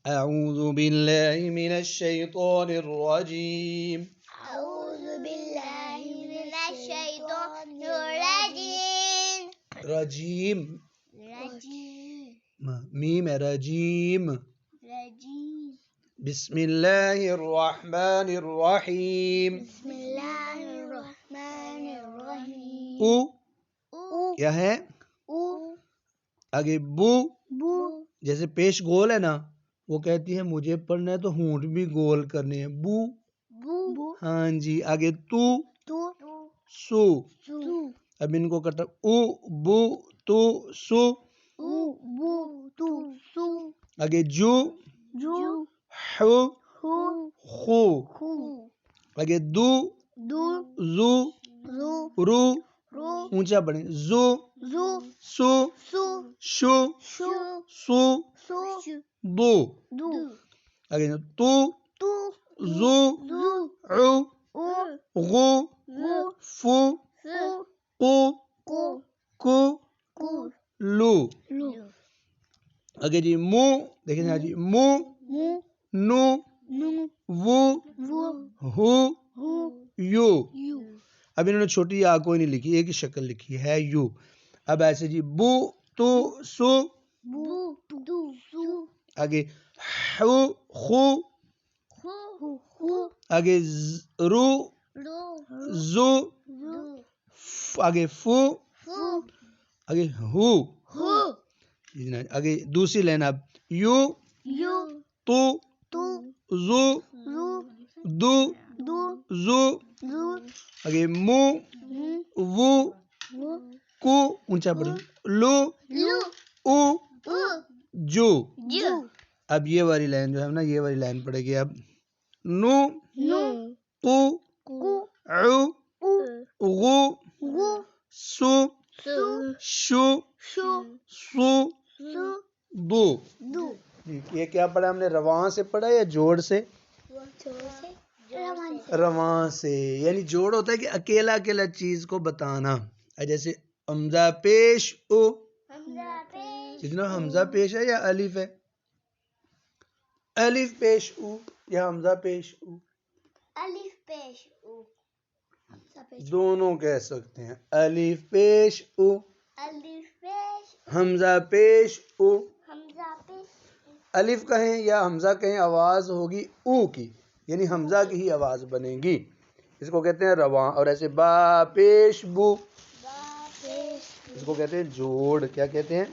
أعوذ بالله من الشيطان الرجيم. أعوذ بالله من الشيطان الرجيم. رجيم رجيم ميم رجيم. رجيم. بسم الله الرحمن الرحيم. بسم الله الرحمن الرحيم. او او کیا ہے؟ او آگے بو، بو جیسے پیش گول ہے نا، وہ کہتی ہے مجھے پڑھنا ہے تو ہونٹ بھی گول کرنے ہیں. بو، بو ہاں جی. آگے تو، تو سو. سو اب ان کو کرتا او بو تو سو. او بو تو سو. آگے جو، جو ہو ہو خو. خو. آگے دو، دو زو رو رو. رو اونچا پڑھیں زو زو سو سو شو شو سو سو دو. دو. آگے تو تو زو زو عو او غو غو فو فو قو کو کو کو لو. لو. آگے جی مو، دیکھیں جی مو مو نو نو وو وہ ہو ہو یو. یو. اب انہوں نے چھوٹی آ کوئی نہیں لکھی، ایک ہی شکل لکھی ہے یو. اب ایسے جی بو تو سو. بو تو سو. آگے ہو خو. خو خو آگے رو رو زو. زو آگے فو. فو آگے ہو. ہو. آگے دوسری لائن اب یو یو تو تو زو زو دو دو زو. زو آگے مو مو وو وہ کو. اونچا پڑھیں لو لو او او جو. جو. اب یہ والی لائن جو ہے نا، یہ والی لائن پڑے گی اب نو نو کو کو عو او غو غو سو سو شو شو سو سو دو. دو. یہ کیا پڑھا ہم نے؟ رواں سے پڑھا یا جوڑ سے؟ رواں سے. یعنی جوڑ ہوتا ہے کہ اکیلا اکیلا چیز کو بتانا. جیسے حمزہ پیش او. جتنا حمزہ پیش ہے یا الف ہے؟ الف پیش او یا حمزہ پیش او، الف پیش او. دونوں کہہ سکتے ہیں. الف پیش او الف پیش حمزہ پیش او. حمزہ پیش الف کہیں یا حمزہ کہیں، آواز ہوگی او کی، یعنی حمزہ کی ہی آواز بنے گی. اس کو کہتے ہیں رواں. اور ایسے با پیش بو، با پیش اس کو کہتے ہیں جوڑ. کیا کہتے ہیں؟